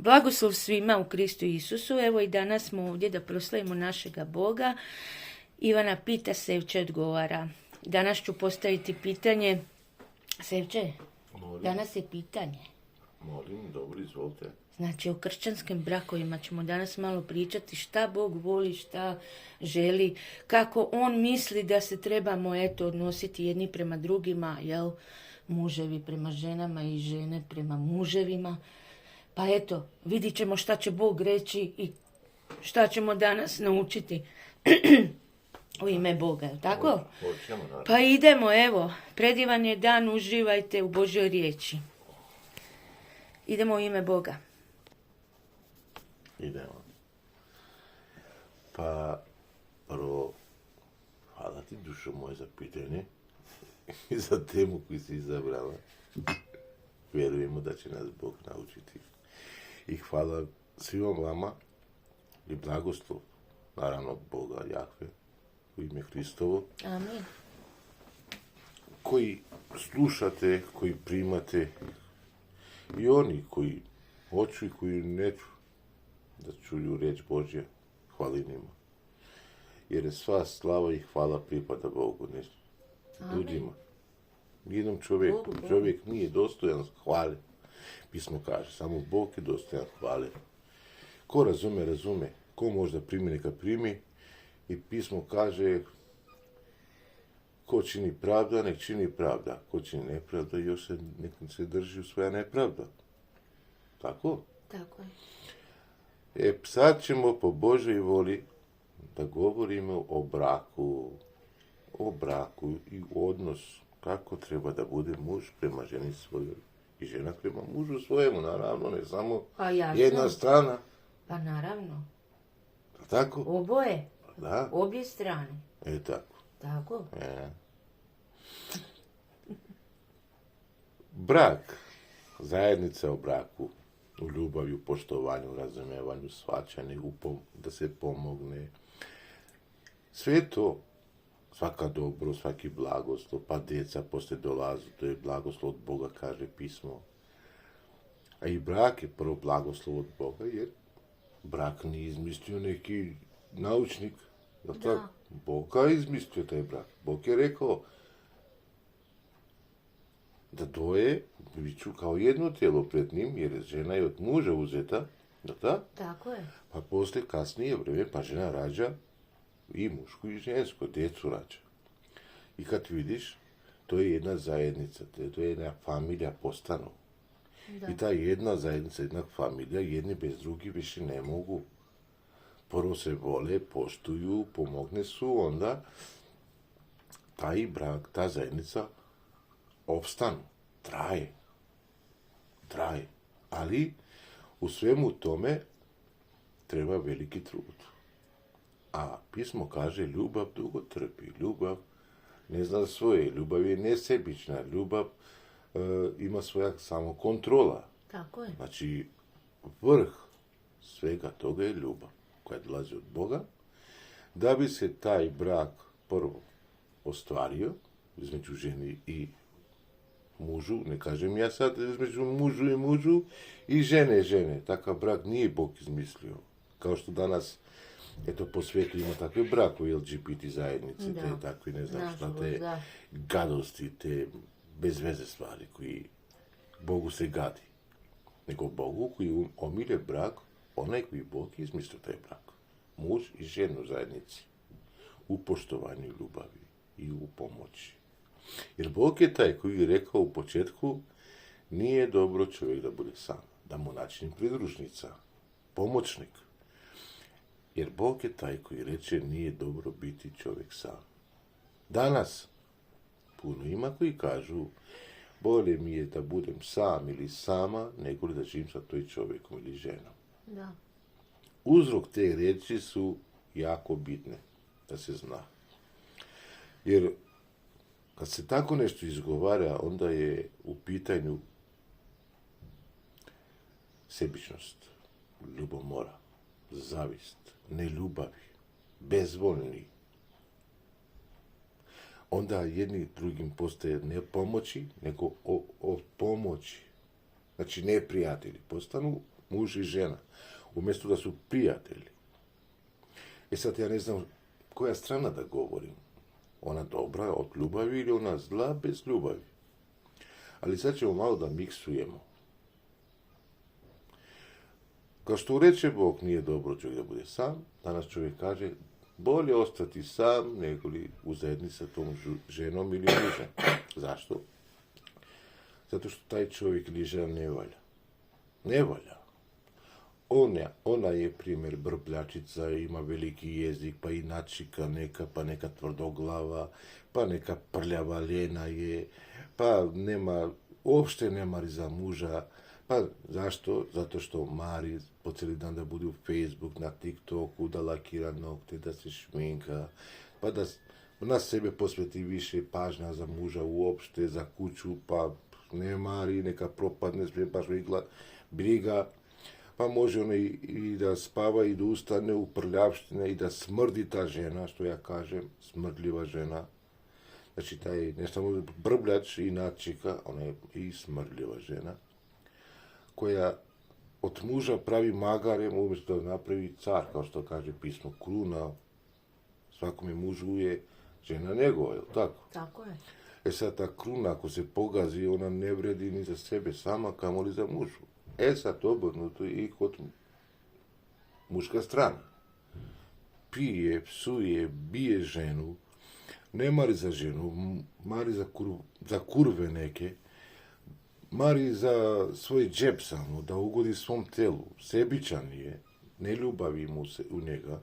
Blagoslov svima u Kristu Isusu. Evo i danas smo ovdje da proslavimo našega Boga. Ivana pita, Sevče odgovara. Danas ću postaviti pitanje. Sevče, danas je pitanje. Molim, dobro, izvolite. Znači, o kršćanskim brakovima ćemo danas malo pričati šta Bog voli, šta želi, kako On misli da se trebamo odnositi jedni prema drugima, jel? Muževi prema ženama i žene prema muževima. Pa vidit ćemo šta će Bog reći i šta ćemo danas naučiti u ime Boga, je tako? Hoćemo, naravno. Pa idemo, predivan je dan, uživajte u Božjoj riječi. Idemo u ime Boga. Idemo. Pa, prvo, hvala ti, dušo moje, za pitanje i za temu koju si izabrala. Vjerujemo da će nas Bog naučiti. I hvala svima vama i blagoslov, naravno Boga, Jahve, u ime Hristovo, Amin. koji slušate, koji primate, i oni koji hoću i koji neću da čuju riječ Božja, hvalim njima. Jer je sva slava i hvala pripada Bogu, ne ljudima. Jednom čovjeku. Čovjek nije dostojan hvale. Pismo kaže, samo Bog je dostojan hvale. Ko razume, razume. Ko možda primi, neka primi. I pismo kaže, ko čini pravda, nek čini pravda. Ko čini nepravda, još nek se drži u svoja nepravda. Tako? Tako je. Sad ćemo po Božoj voli da govorimo o braku i odnosu. Kako treba da bude muž prema ženi svojoj i žena prema mužu svojemu, naravno, ne samo jedna strana. Pa naravno. Tako? Oboje. Da. Obje strane. Tako. Tako. Brak, zajednica o braku, u ljubavi, u poštovanju, razumevanju, shvaćanju, da se pomogne. Sve to, svaka dobro, svaki blagoslov, pa djeca poslije dolaze, to je blagoslov od Boga, kaže pismo. A i brak je prvo blagoslov od Boga, jer brak nije izmislio neki naučnik. Tako? Bog je izmislio taj brak. Bog je rekao da dvoje biću kao jedno tijelo pred njim, jer žena je od muža uzeta. Tako je. Pa poslije kasnije vreme, pa žena rađa i mušku i žensko, djecu rađa. I kad vidiš, to je jedna zajednica, to je jedna familija postanu. I ta jedna zajednica, jedna familija, jedni bez drugih više ne mogu. Prvo se vole, poštuju, pomogne su, onda taj brak, ta zajednica opstanu, traje. Ali u svemu tome treba veliki trud. A pismo kaže, ljubav dugo trpi, ljubav ne zna svoje, ljubav je nesebična, ljubav ima svoja samokontrola. Tako je. Znači, vrh svega toga je ljubav koja dolazi od Boga, da bi se taj brak prvo ostvario između ženi i mužu, ne kažem ja sad između mužu i žene. Takav brak nije Bog izmislio. Kao što danas, po svijetu ima takve brakove, LGBT zajednice, te takve, ne znam šta, te gadosti, te bez veze stvari koji Bogu se gadi. Nego Bogu koji omilje brak, onaj koji Bog izmislio taj brak. Muž i ženu zajednici. U poštovanju i ljubavi i u pomoći. Jer Bog je taj koji je rekao u početku, nije dobro čovjek da bude sam, da mu načini pridružnica, pomoćnik. Jer Bog je taj koji reče, nije dobro biti čovjek sam. Danas puno ima koji kažu, bolje mi je da budem sam ili sama, nego li da živim sa toj čovjekom ili ženom. Da. Uzrok te riječi su jako bitne, da se zna. Jer kad se tako nešto izgovara, onda je u pitanju sebičnost, ljubomora, zavist, neljubavi, bezvoljni. Onda jedni drugim postaje ne pomoći, nego o pomoći. Znači neprijatelji postanu muž i žena, umjesto da su prijatelji. I sad ja ne znam koja strana da govorim. Ona dobra od ljubavi ili ona zla bez ljubavi. Ali sad ćemo malo da miksujemo. Kao što reče Bog, nije dobro čovjek da bude sam, danas čovjek kaže, bolje ostati sam nego li u zajednici sa tom ženom ili mužem. Zašto? Zato što taj čovjek ili žena ne valja. Ne valja. Ona je primjer brbljačica, ima veliki jezik, pa i načika neka, pa neka tvrdoglava, pa neka prljava ljena je, pa uopšte ne mari za muža. Pa zašto? Zato što mari po cijeli dan da bude u Facebook, na TikToku, da lakira nokte, da se šminka, pa da na sebe posveti više pažnja za muža uopšte, za kuću, pa ne mari, neka propadne, sve baš briga. Pa može ona i da spava i da ustane u prljavštine i da smrdi ta žena, što ja kažem, smrdljiva žena. Znači, taj ne samo brbljač i načika, ona je i smrdljiva žena, koja od muža pravi magarem umjesto da napravi car, kao što kaže pismo, kruna. Svakome mužu je žena njegova, je li tako? Tako je. E sad ta kruna, ako se pogazi, ona ne vredi ni za sebe sama, kamoli za mužu. Sad obrnuto i kod muška strana. Pije, psuje, bije ženu, ne mari za ženu, mari za kurve neke, mari za svoj džep samo, da ugodi svom telu, sebičan je, ne ljubavi mu se u njega,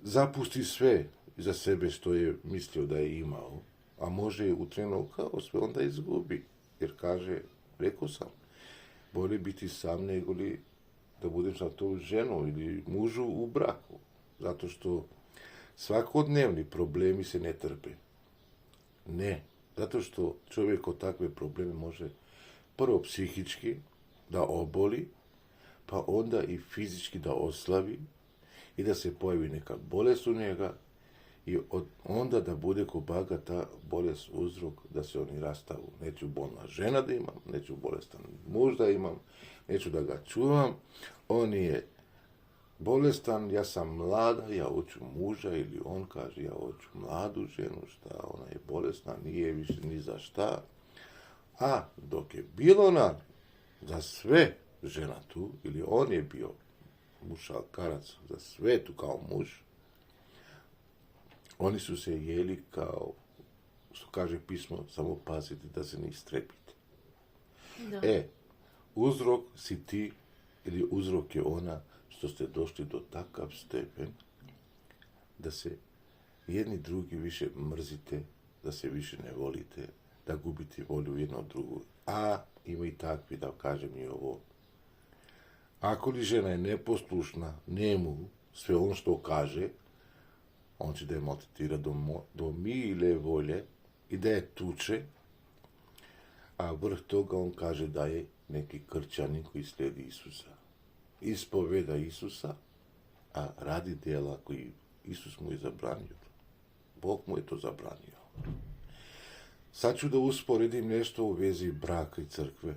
zapusti sve za sebe što je mislio da je imao, a može u trenu kao sve onda izgubi, jer kaže, rekao sam, bolje biti sam nego li da budem sa tom ženom ili mužu u braku. Zato što svakodnevni problemi se ne trpe. Ne. Zato što čovjek od takve probleme može prvo psihički da oboli, pa onda i fizički da oslavi i da se pojavi neka bolest u njega i onda da bude ko baga ta bolest uzrok da se oni rastavu. Neću bolna žena da imam, neću bolestan muž da imam, neću da ga čuvam, on je bolestan, ja sam mlada, ja hoću muža, ili on kaže ja hoću mladu ženu, šta, ona je bolesna, nije više ni za šta. A dok je bilo ona za sve žena tu, ili on je bio muškarac za sve tu kao muž, oni su se jeli kao, što kaže pismo, samo paziti da se ne istrepite. Da. Uzrok si ti, ili uzrok je ona što ste došli do takav stepen da se jedni drugi više mrzite, da se više ne volite, da gubite volju jedno od drugog. A ima i takvi, da kažem i ovo. Ako li žena je neposlušna njemu, sve ono što kaže, on će da je maltretira do mile volje i da je tuče, a vrh toga on kaže da je neki kršćanin koji slijedi Isusa. Ispoveda Isusa, a radi djela koji Isus mu je zabranio. Bog mu je to zabranio. Sad ću da usporedim nešto u vezi braka i crkve.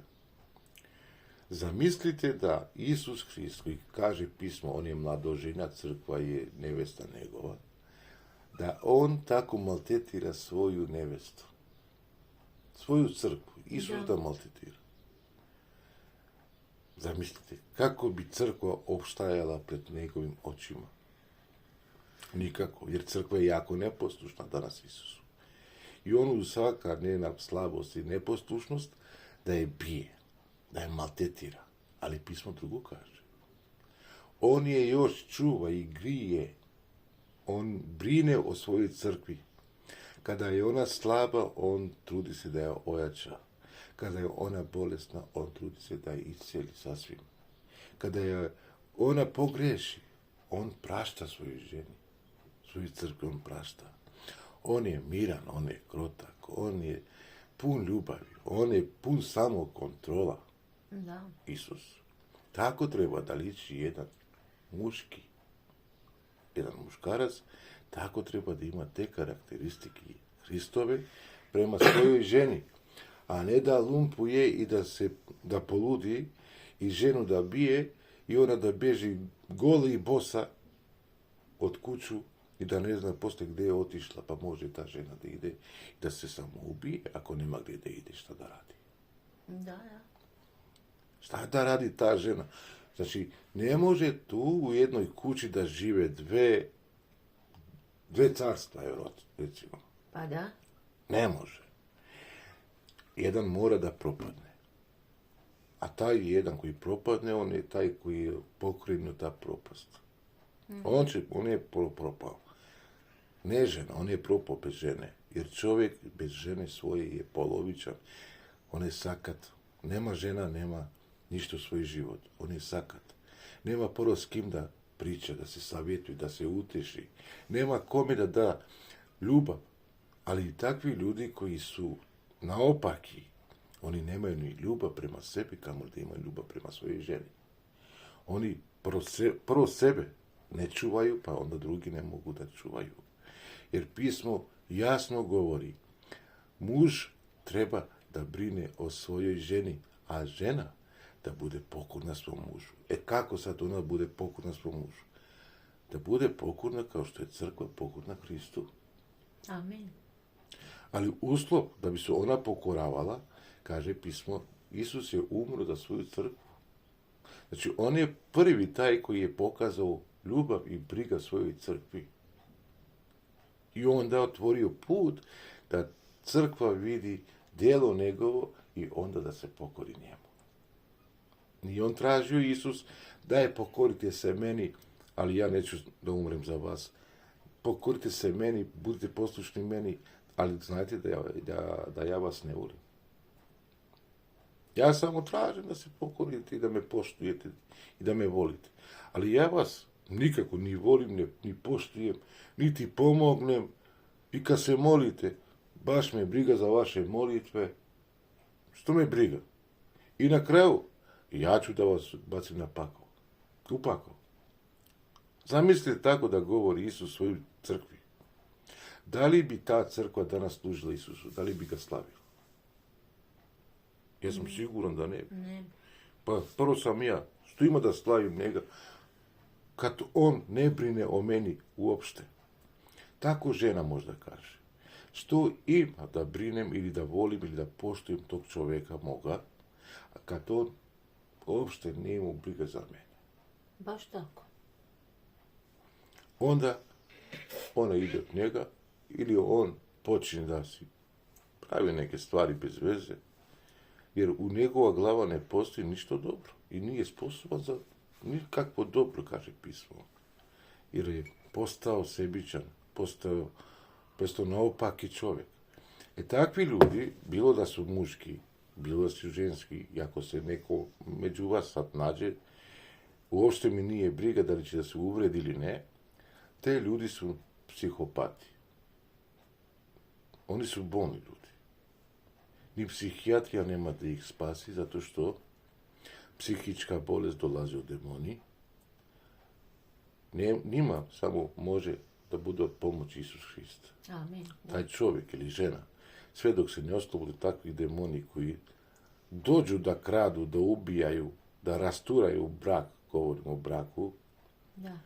Zamislite da Isus Hrist, koji kaže pismo, on je mladoženja, crkva je nevesta njegova, da on tako maltretira svoju nevestu, svoju crkvu, Isus da maltretira. Zamislite, kako bi crkva opstajala pred njegovim očima? Nikako, jer crkva je jako neposlušna danas Isusu. I on uz svaka njena slabost i neposlušnost da je bije, da je maltretira. Ali pismo drugo kaže. On je još čuva i grije. On brine o svojoj crkvi. Kada je ona slaba, on trudi se da je ojača. Kada je ona bolesna, on trudi se da je iscijeli sasvim. Kada je ona pogreši, on prašta svojoj ženi. Svoju crkvu on prašta. On je miran, on je krotak, on je pun ljubavi, on je pun samokontrola. Da. Isus. Tako treba da liči jedan muškarac, tako treba da ima te karakteristike Hristove prema svojoj ženi, a ne da lumpuje i da poludi i ženu da bije i ona da beži gola i bosa od kuću i da ne zna poslije gdje je otišla, pa može ta žena da ide i da se samo ubije ako nema gdje da ide, šta da radi. Da. Šta da radi ta žena? Znači, ne može tu u jednoj kući da žive dve carstva, evo, recimo. Pa da. Ne može. Jedan mora da propadne. A taj jedan koji propadne, on je taj koji je pokrenut ta propast. On je propao. Ne žena, on je propao bez žene. Jer čovjek bez žene svoje je polovičan. On je sakat. Nema žena, nema ništa u svoj život. On je sakat. Nema prvo s kim da priča, da se savjetuje, da se uteši. Nema kome da da ljubav. Ali i takvi ljudi koji su naopaki, oni nemaju ni ljubav prema sebi, kamo da imaju ljubav prema svojoj ženi. Oni prvo sebe ne čuvaju, pa onda drugi ne mogu da čuvaju. Jer pismo jasno govori, muž treba da brine o svojoj ženi, a žena da bude pokorna svom mužu. Kako sad ona bude pokorna svom mužu? Da bude pokorna kao što je crkva pokorna Hristu. Amen. Ali uslov da bi se ona pokoravala, kaže pismo, Isus je umro za svoju crkvu. Znači, on je prvi taj koji je pokazao ljubav i briga svojoj crkvi. I onda otvorio put da crkva vidi djelo njegovo i onda da se pokori njemu. I on tražio Isus, daj pokorite se meni, ali ja neću da umrem za vas. Pokorite se meni, budite poslušni meni, ali znajte da ja vas ne volim. Ja samo tražim da se pokorite i da me poštujete i da me volite. Ali ja vas nikako ni volim, ni poštujem, niti pomognem. I kad se molite, baš me briga za vaše molitve. Što me briga? I na kraju, ja ću da vas bacim na pakao. U pakao. Zamislite tako da govori Isus svojoj crkvi. Da li bi ta crkva danas služila Isusu? Da li bi ga slavila? Ja sam siguran da ne bi. Ne. Pa prvo sam ja. Što ima da slavim njega? Kad on ne brine o meni uopšte. Tako žena možda kaže. Što ima da brinem ili da volim ili da poštujem tog čovjeka moga, a kad on uopšte nema briga za mene. Baš tako. Onda ona ide od njega ili on počne da si pravi neke stvari bez veze, jer u njegova glava ne postoji ništa dobro i nije sposoban za nikakvo dobro, kaže pismo. Jer je postao sebičan, postao naopaki čovjek. Takvi ljudi, bilo da su muški, bilo da su ženski, i ako se neko među vas sad nađe, uopšte mi nije briga da li će da se uvredi ili ne, te ljudi su psihopati. Oni su bolni ljudi. Ni psihijatrija nema da ih spasi, zato što psihička bolest dolazi od demoni. Njima samo može da bude od pomoći Isus Hrist. Amen. Taj čovjek ili žena, sve dok se ne oslobode takvih demoni koji dođu da kradu, da ubijaju, da rasturaju brak, govorimo o braku, Da.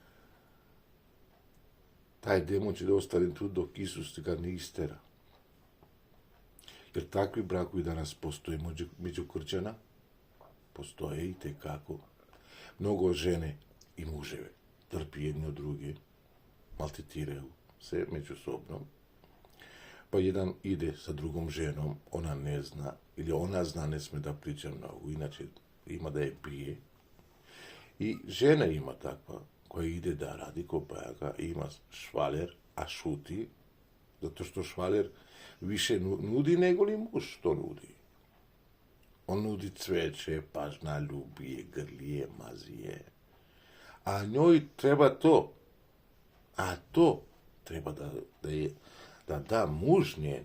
taj demon će da ostane tu dok Isus ga ne istera. Jer takvi brakovi danas postoje među kršćana, postoje i tekako. Mnogo žene i muževe trpi jedni od druge, maltretiraju se međusobno. Pa jedan ide sa drugom ženom, ona ne zna, ili ona zna, ne sme da priča mnogo, inače ima da je pije. I žena ima takva, koja ide da radi ko bajaga, ima švaler, a šuti, zato što švaler više nudi nego li muž što nudi. On nudi cveće, pažnja, ljubije, grlije, mazije. A njoj treba to. A to treba da da muž njen.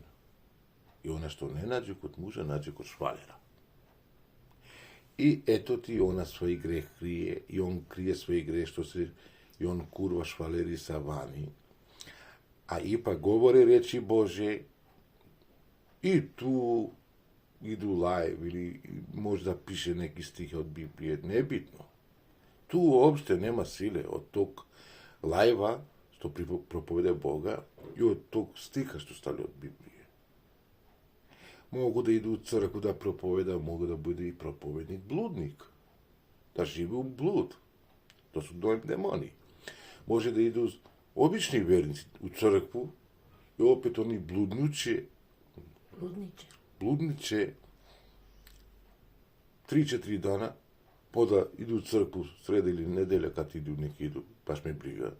I ona što ne nađe kod muža, nađe kod švalera. I eto ti ona svoj greh krije, i on krije svoj greh što se, i on kurva švaleri sa vani. A ipak govore riječi Božje i tu idu live ili možda piše neki stih od Biblije, nebitno. Tu uopšte nema sile od tog live-a što propovede Boga i od tog stiha što stavlja od Biblije. Mogu da idu u crkvu da propoveda, mogu da bude i propovednik bludnik, da živi u blud. To su demoni. Može da idu obični vernici u crkvu i opet oni bludniče 3-4 dana, poda idu u crkvu sreda ili nedelja kad idu, neki idu, baš me briga.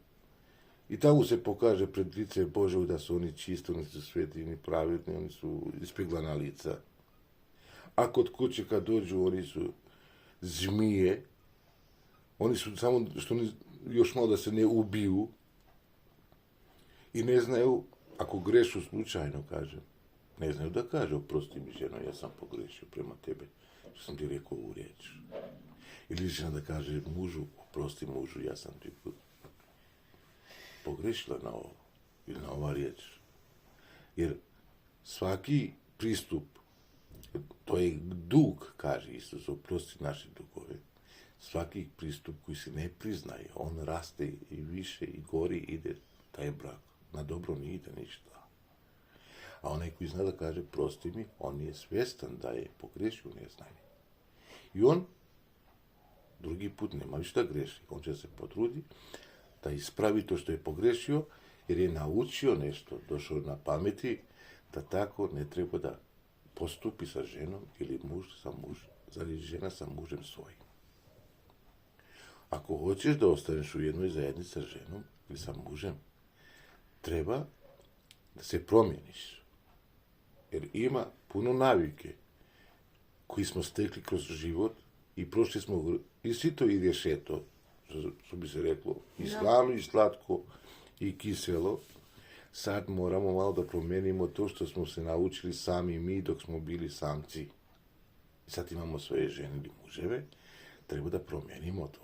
I tamo se pokaže pred lice Božeg da su oni čisti, oni su sveti, oni pravedni, oni su ispeglana lica. A kod kuće kad dođu, oni su zmije, oni su samo što oni još malo da se ne ubiju i ne znaju, ako grešu slučajno, kažem, ne znaju da kaže, oprosti mi ženo, ja sam pogrešio prema tebe, što sam ti rekao u riječ. Ili žena da kaže mužu, oprosti mužu, ja sam ti pogrešila na ovo, ili na ova riječ. Jer svaki pristup, to je dug, kaže Isus, oprosti naše dugove. Svaki pristup koji se ne priznaje, on raste i više i gori ide taj brak. Na dobro ne ide ništa. A onaj koji zna da kaže prosti mi, on je svjestan da je pogrešio neznanje. I on drugi put nema više da greši. On će se potrudi da ispravi to što je pogrešio, jer je naučio nešto, došao na pameti da tako ne treba da postupi sa ženom ili muž sa mužem, ili žena sa mužem svojim. Ako hoćeš da ostaneš u jednoj zajednici sa ženom ili sa mužem, treba da se promijeniš. Jer ima puno navike koji smo stekli kroz život i prošli smo i sito i rješeto, što bi se reklo, i slano i slatko i kiselo. Sad moramo malo da promijenimo to što smo se naučili sami mi dok smo bili samci. I sad imamo svoje žene ili muževe, treba da promijenimo to.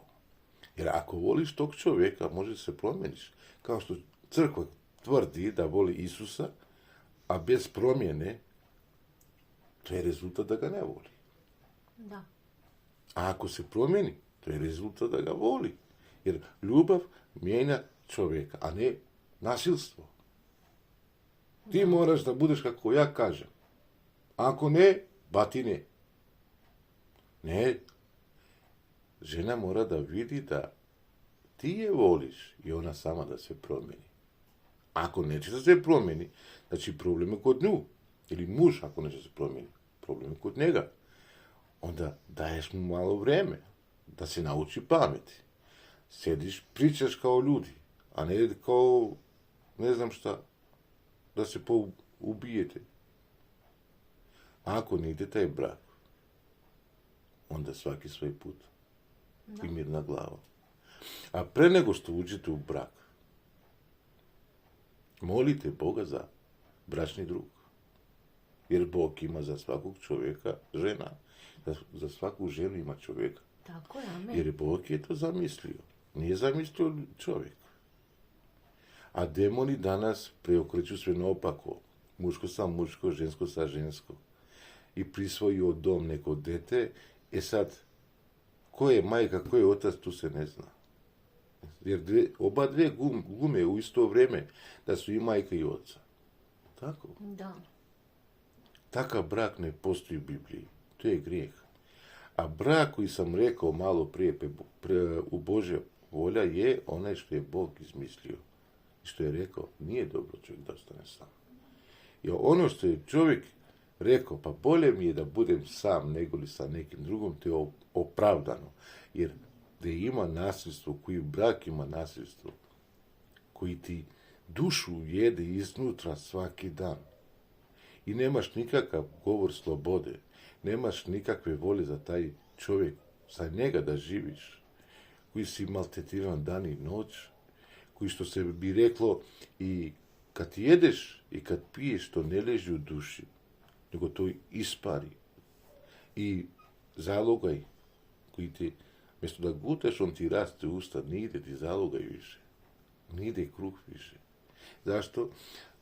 Jer ako voliš tog čovjeka, može se promijeniš. Kao što crkva tvrdi da voli Isusa, a bez promjene, to je rezultat da ga ne voli. Da. A ako se promijeni, to je rezultat da ga voli. Jer ljubav mijenja čovjeka, a ne nasilstvo. Ti moraš da budeš kako ja kažem. Ako ne, batine. Ne. Žena mora da vidi da ti je voliš i ona sama da se promijeni. Ako neće da se promijeni, znači problem je kod nju. Ili muž, ako neće da se promijeni, problem je kod njega. Onda daješ mu malo vreme da se nauči pameti. Sjediš, pričaš kao ljudi, a ne kao, ne znam šta, da se ubijete. Ako ne ide taj brak, onda svaki svoj put. I mirna glava. A pre nego što uđete u brak, molite Boga za bračni drug. Jer Bog ima za svakog čovjeka žena. Za svaku ženu ima čovjeka. Tako je, amen. Jer Bog je to zamislio. Nije zamislio čovjek. A demoni danas preokreću sve naopako. Muško sa muško, žensko sa žensko. I prisvojio dom neko dete. Sad, ko je majka, ko je otac, tu se ne zna. Jer oba dve glume u isto vrijeme da su i majka i oca. Tako? Da. Takav brak ne postoji u Bibliji. To je grijeh. A brak koji sam rekao malo prije u Božja volja je onaj što je Bog izmislio. I što je rekao, nije dobro čovjek da ostane sam. I ono što je čovjek rekao, pa bolje mi je da budem sam nego li sa nekim drugom, to je opravdano. Jer da ima nasljedstvo, koji brak ima nasljedstvo, koji ti dušu jede iznutra svaki dan. I nemaš nikakav govor slobode, nemaš nikakve volje za taj čovjek, za njega da živiš, koji si maltretiran dan i noć, koji što se bi reklo i kad jedeš i kad piješ, to ne leži u duši, nego to ispari. I zalogaj koji ti, mjesto da gutaš, on ti raste u usta, ne ide ti zalogaj više, ne ide kruh više. Zašto?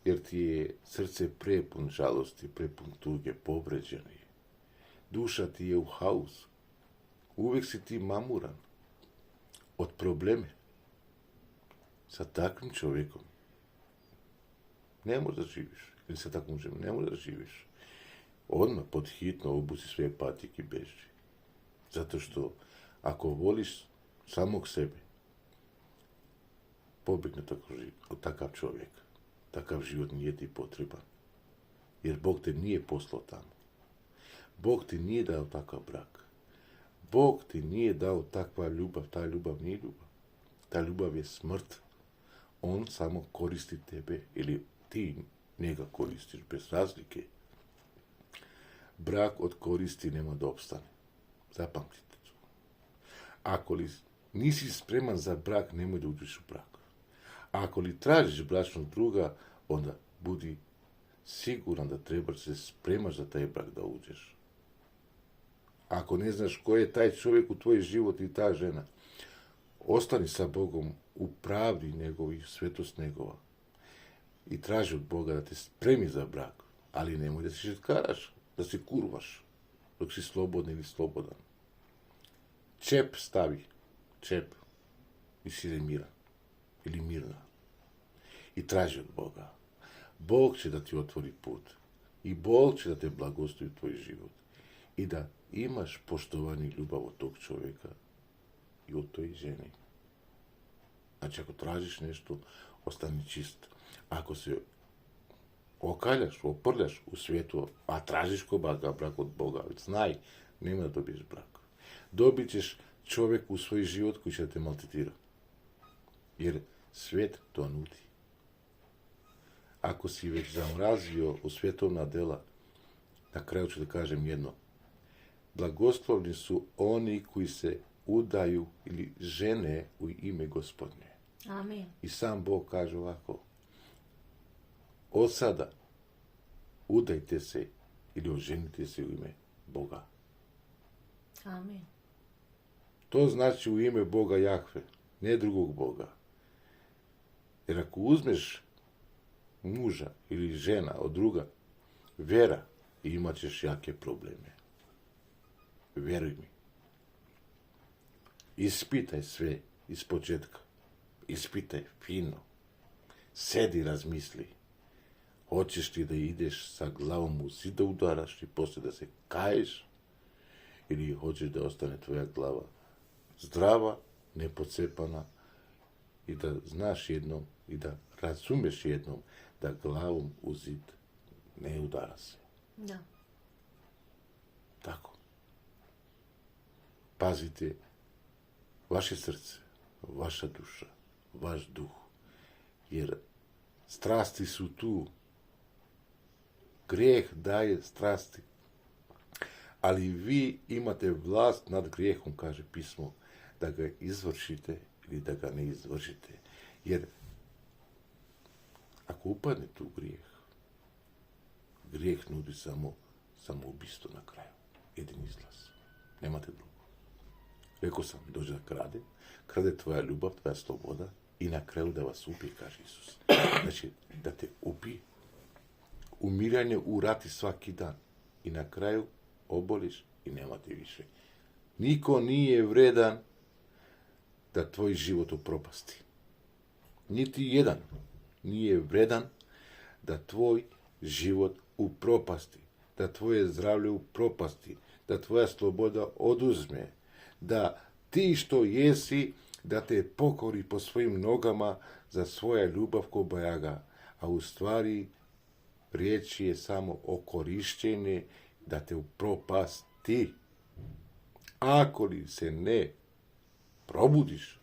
Jer ti je srce prepun žalosti, prepun tuge, povređeni. duša ti je u haosu. Uvijek si ti mamuran od probleme. Sa takvim čovjekom ne možeš da živiš. Ili sa takvom ženom ne možeš da živiš. Odmah pod hitno obuci sve patike i beži. Zato što ako voliš samog sebe, pobjegne od takav čovjek. Takav život nije ti potreban. Jer Bog te nije poslao tamo. Bog ti nije dao takav brak. Bog ti nije dao takva ljubav. Ta ljubav nije ljubav. Ta ljubav je smrt. On samo koristi tebe ili ti njega koristiš bez razlike. Brak od koristi nema da opstane. Zapamtite to. Ako li nisi spreman za brak, nemoj da uđeš u brak. Ako li tražiš bračnog druga, onda budi siguran da trebaš se spremaš za taj brak da uđeš. Ako ne znaš ko je taj čovjek u tvoj život i ta žena, ostani sa Bogom u pravdi njegovi, svetost njegova. I traži od Boga da te spremi za brak, ali nemoj da se šetkaraš, da se kurvaš, dok si slobodan ili slobodan. Čep stavi, čep, i si miran, ili mirna. I traži od Boga. Bog će da ti otvori put. I Bog će da te blagoslovi tvoj život. I da imaš poštovanje i ljubav od tog čovjeka i od toj ženi. Znači, ako tražiš nešto, ostani čist. Ako se okaljaš, oprljaš u svijetu, a tražiš ko brak od Boga, znaj, nema da dobiješ brak. Dobit ćeš čovjek u svoj život koji će te maltretirati. Jer svijet to nudi. Ako si već zamrazio u svjetovna dela, na kraju ću da kažem jedno. Blagoslovni su oni koji se udaju ili žene u ime Gospodnje. Amen. I sam Bog kaže ovako. Od sada udajte se ili oženite se u ime Boga. Amen. To znači u ime Boga Jahve, ne drugog Boga. Jer ako uzmeš muža ili žena od druga, vera, imat ćeš jake probleme. Vjeruj mi. Ispitaj sve iz početka. Ispitaj fino. Sedi, razmisli. Hoćeš ti da ideš sa glavom u zid da udaraš i poslije da se kaješ? Ili hoćeš da ostane tvoja glava zdrava, nepocepana i da znaš jednom i da razumeš jednom da glavom u zid ne udara se. Da. Tako. Pazite vaše srce, vaša duša, vaš duh. Jer strasti su tu. Grijeh daje strasti. Ali vi imate vlast nad grijehom, kaže pismo, da ga izvršite ili da ga ne izvršite. Jer ako upadnete u grijeh nudi samo ubistvo na kraju. Jedini izlaz. Nemate drugo. Rekao sam, dođe da krade tvoja ljubav, tvoja sloboda i na kraju da vas ubije, kaže Isus. Znači, da te ubije. Umiranje urati svaki dan i na kraju oboliš i nemate više. Niko nije vredan da tvoj život upropasti. Niti jedan nije vredan da tvoj život upropasti, da tvoje zdravlje upropasti, da tvoja sloboda oduzme, da ti što jesi, da te pokori po svojim nogama za svoja ljubav ko bajaga, a u stvari riječ je samo o korišćenje da te upropasti. Ako li se ne probudiš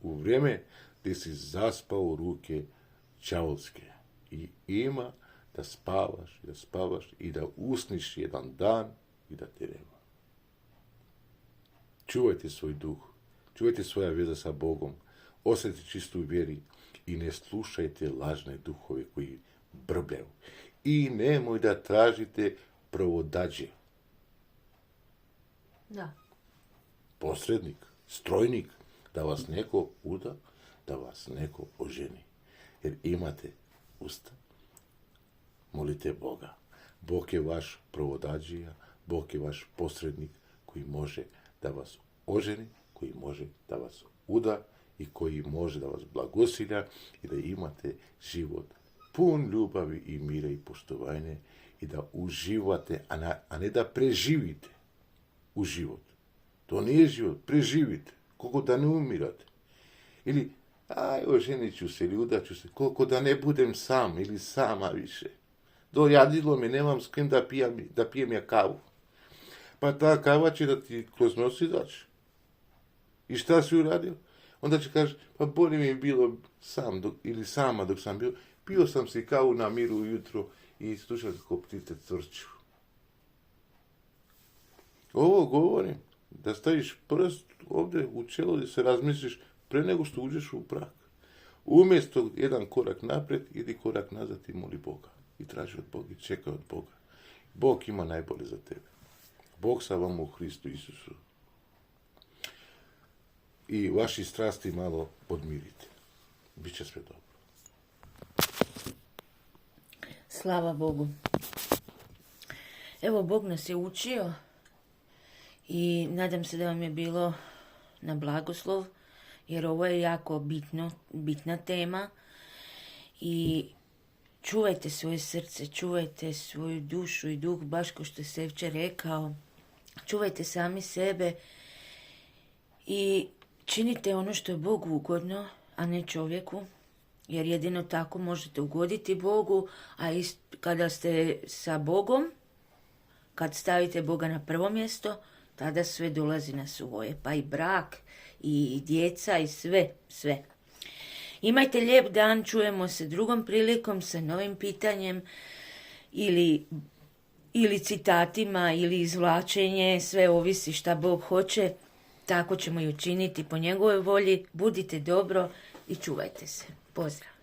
u vrijeme gdje si zaspao u ruke đavolske i ima da spavaš i da usniš jedan dan i da te nema. Čuvajte svoj duh, čuvajte svoja veza sa Bogom, ostanite čisto u vjeri i ne slušajte lažne duhove koji brbljaju. I nemoj da tražite provodađe. Da. Posrednik, strojnik, da vas neko uda, da vas neko oženi. Jer imate usta. Molite Boga. Bog je vaš provodađija, Bog je vaš posrednik koji može da vas oženi, koji može da vas uda i koji može da vas blagosilja i da imate život pun ljubavi i mira i poštovanja i da uživate, a ne da preživite u život. To nije život, preživite, koliko da ne umirate. Ili, oženit ću se ili udaću se, koliko da ne budem sam ili sama više. Dojadilo me, nemam s kim da pijem ja kavu. Pa ta kava će da ti kroz nos izaći. I šta si uradio? Onda će kaži, pa bolje mi je bilo sam ili sama dok sam bio. Pio sam si kavu na miru ujutro i slušao kako ptice cvrču. Ovo govorim, da staviš prst ovdje u čelo gdje se razmisliš pre nego što uđeš u brak. Umjesto jedan korak naprijed, idi korak nazad i moli Boga. I traži od Boga i čekaj od Boga. Bog ima najbolje za tebe. Bog sa vama u Hristu Isusu. I vaši strasti malo podmirite. Biće sve dobro. Slava Bogu. Evo, Bog nas je učio i nadam se da vam je bilo na blagoslov, jer ovo je jako bitna tema i čuvajte svoje srce, čuvajte svoju dušu i duh, baš kao što je Sevče rekao. Čuvajte sami sebe i činite ono što je Bogu ugodno, a ne čovjeku, jer jedino tako možete ugoditi Bogu, a kada ste sa Bogom, kad stavite Boga na prvo mjesto, tada sve dolazi na svoje, pa i brak, i djeca, i sve. Imajte lijep dan, čujemo se drugom prilikom sa novim pitanjem ili citatima, ili izvlačenje, sve ovisi šta Bog hoće, tako ćemo i učiniti po njegovoj volji. Budite dobro i čuvajte se. Pozdrav!